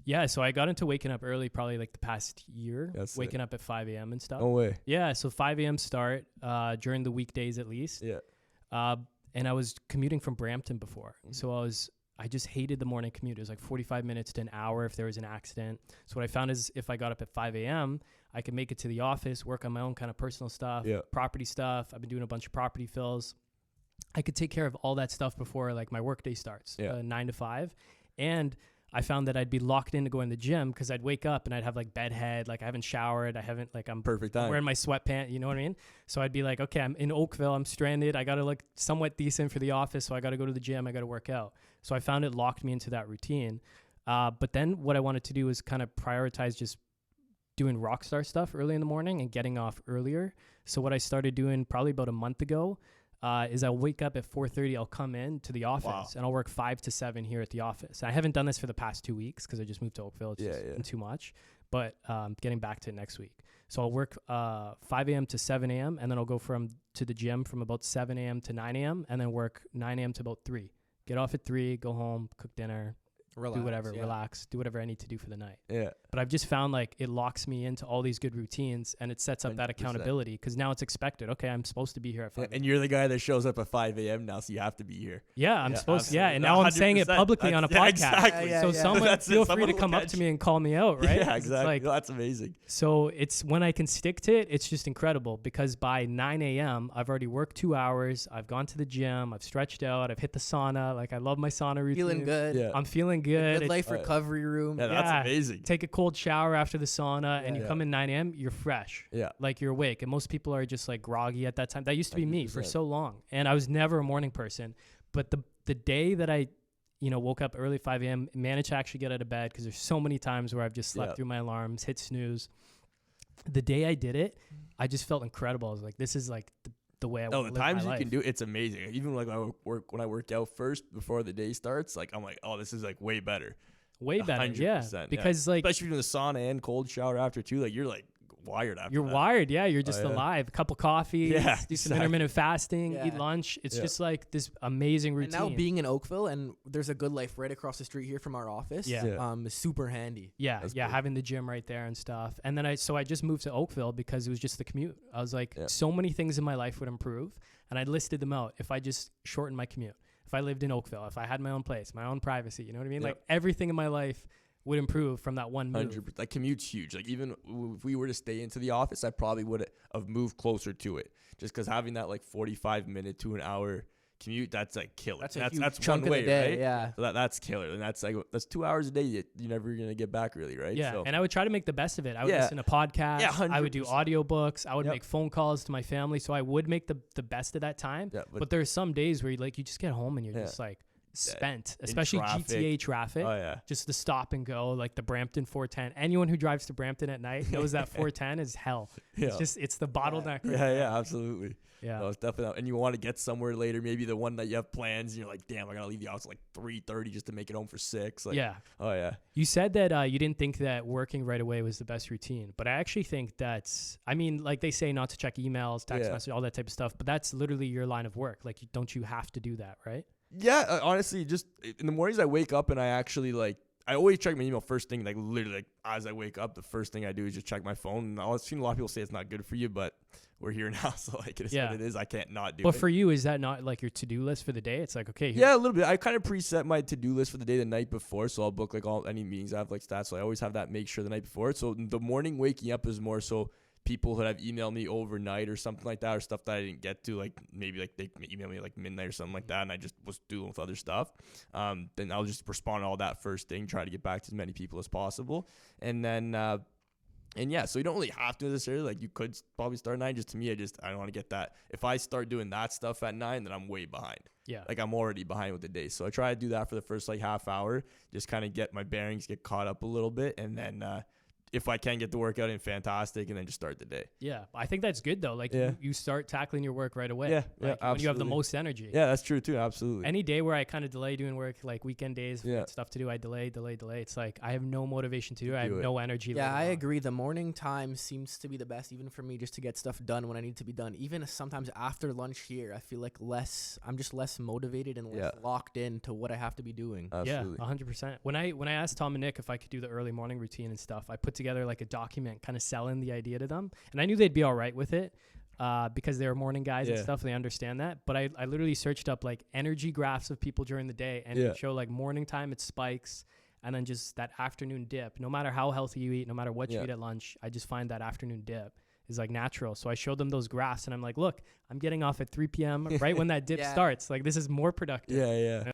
Yeah, so I got into waking up early probably like the past year, That's waking up at 5 a.m. and stuff. No way. Yeah, so 5 a.m. start during the weekdays at least. Yeah. And I was commuting from Brampton before. So I just hated the morning commute. It was like 45 minutes to an hour if there was an accident. So what I found is if I got up at 5 a.m., I could make it to the office, work on my own kind of personal stuff, property stuff. I've been doing a bunch of property fills. I could take care of all that stuff before like my workday starts, 9 to 5. And I found that I'd be locked in to go in the gym because I'd wake up and I'd have like bedhead, like I haven't showered, I'm perfect time. wearing my sweatpants, you know what I mean? So I'd be like, okay, I'm in Oakville, I'm stranded, I gotta look somewhat decent for the office, so I gotta go to the gym, I gotta work out. So I found it locked me into that routine. But then what I wanted to do was kind of prioritize just doing rock star stuff early in the morning and getting off earlier. So what I started doing probably about a month ago is I'll wake up at 4:30. I'll come in to the office and I'll work 5 to 7 here at the office. I haven't done this for the past 2 weeks because I just moved to Oakville. It's just been too much, but getting back to it next week. So I'll work 5 a.m. to 7 a.m. and then I'll go to the gym from about 7 a.m. to 9 a.m. and then work 9 a.m. to about 3. Get off at 3, go home, cook dinner, do whatever, relax, do whatever I need to do for the night. Yeah. But I've just found like it locks me into all these good routines and it sets up 100%. That accountability because now it's expected. Okay, I'm supposed to be here at 5 And you're the guy that shows up at 5 a.m. now, so you have to be here. Yeah, I'm supposed to. Yeah, and now I'm saying it publicly on a podcast. Exactly. So someone feel free to come up to me and call me out, right? Yeah, exactly. That's amazing. So it's when I can stick to it, it's just incredible because by 9 a.m., I've already worked 2 hours. I've gone to the gym. I've stretched out. I've hit the sauna. Like I love my sauna routine. Feeling good. Yeah. I'm feeling good. Good life recovery room. Yeah, that's amazing. Take a cold shower after the sauna and you come in 9 a.m., you're fresh. Yeah. Like you're awake. And most people are just like groggy at that time. That used to be 100%. Me for so long. And I was never a morning person. But the day that I, woke up early 5 a.m., managed to actually get out of bed because there's so many times where I've just slept through my alarms, hit snooze. The day I did it, I just felt incredible. I was like, this is like the way I want to live my life. The times you can do it's amazing. Even like when I work out first before the day starts, like I'm like, oh, this is like way better. Way better, yeah. Because like, especially doing the sauna and cold shower after too, like you're like wired after. You're wired, yeah. You're just alive. A cup of coffee, do some intermittent fasting, eat lunch. It's just like this amazing routine. And now being in Oakville and there's a Good Life right across the street here from our office. Is super handy. Yeah, having the gym right there and stuff. And then I just moved to Oakville because it was just the commute. I was like, so many things in my life would improve, and I listed them out if I just shortened my commute. If I lived in Oakville, if I had my own place, my own privacy, you know what I mean? Like everything in my life would improve from that one move. 100%. Like commute's huge. Like even if we were to stay into the office, I probably would have moved closer to it. Just because having that like 45-minute to an hour commute, that's like killer. That's chunk one way, of the day, right? Yeah. So that's killer. And that's 2 hours a day you're never going to get back really, right? Yeah. So. And I would try to make the best of it. I would listen to podcasts. Yeah, 100%. I would do audiobooks. I would make phone calls to my family. So I would make the best of that time. Yeah, but there's some days where you just get home and you're just like spent, especially GTA traffic. Oh yeah. Just the stop and go, like the Brampton 410. Anyone who drives to Brampton at night knows that 410 is hell. Yeah. It's the bottleneck. Yeah, absolutely. Yeah. No, it's definitely, and you want to get somewhere later, maybe the one that you have plans, and you're like, damn, I gotta leave the house at like 3:30 just to make it home for 6. Like, yeah. Oh yeah. You said that you didn't think that working right away was the best routine, but I actually think like they say not to check emails, text message, all that type of stuff, but that's literally your line of work. Like, don't you have to do that, right? Yeah, honestly, just in the mornings I wake up and I actually I always check my email first thing. Like literally, as I wake up, the first thing I do is just check my phone. And I've seen a lot of people say it's not good for you, but we're here now, so like it is what it is. I can't not do it. But for you, is that not like your to-do list for the day? It's like, okay. Yeah, a little bit. I kind of preset my to-do list for the day the night before, so I'll book like any meetings I have like stats. So I always have that make sure the night before. So the morning waking up is more so people who have emailed me overnight or something like that, or stuff that I didn't get to, like maybe like they email me like midnight or something like that, and I just was dealing with other stuff. Then I'll just respond to all that first thing, try to get back to as many people as possible, and then so you don't really have to necessarily, like you could probably start at 9. Just to me, I don't want to get that. If I start doing that stuff at 9, then I'm way behind. Yeah, like I'm already behind with the day. So I try to do that for the first like half hour, just kind of get my bearings, get caught up a little bit, and then if I can get the workout in, fantastic, and then just start the day. Yeah, I think that's good though. Like you start tackling your work right away. Yeah, like, when you have the most energy. Yeah, that's true too. Absolutely. Any day where I kind of delay doing work, like weekend days, stuff to do, I delay. It's like I have no motivation to do it. I have no energy. Yeah, I agree. The morning time seems to be the best, even for me, just to get stuff done when I need to be done. Even sometimes after lunch here, I feel like I'm just less motivated and less locked in to what I have to be doing. Absolutely. Yeah, 100%. When I asked Tom and Nick if I could do the early morning routine and stuff, I put together like a document kind of selling the idea to them, and I knew they'd be all right with it because they're morning guys and stuff. They understand that. But I literally searched up like energy graphs of people during the day, and it show like morning time it spikes, and then just that afternoon dip. No matter how healthy you eat, no matter what you eat at lunch, I just find that afternoon dip is like natural. So I showed them those graphs, and I'm like, look, I'm getting off at 3 p.m. right when that dip starts. Like, this is more productive. Yeah.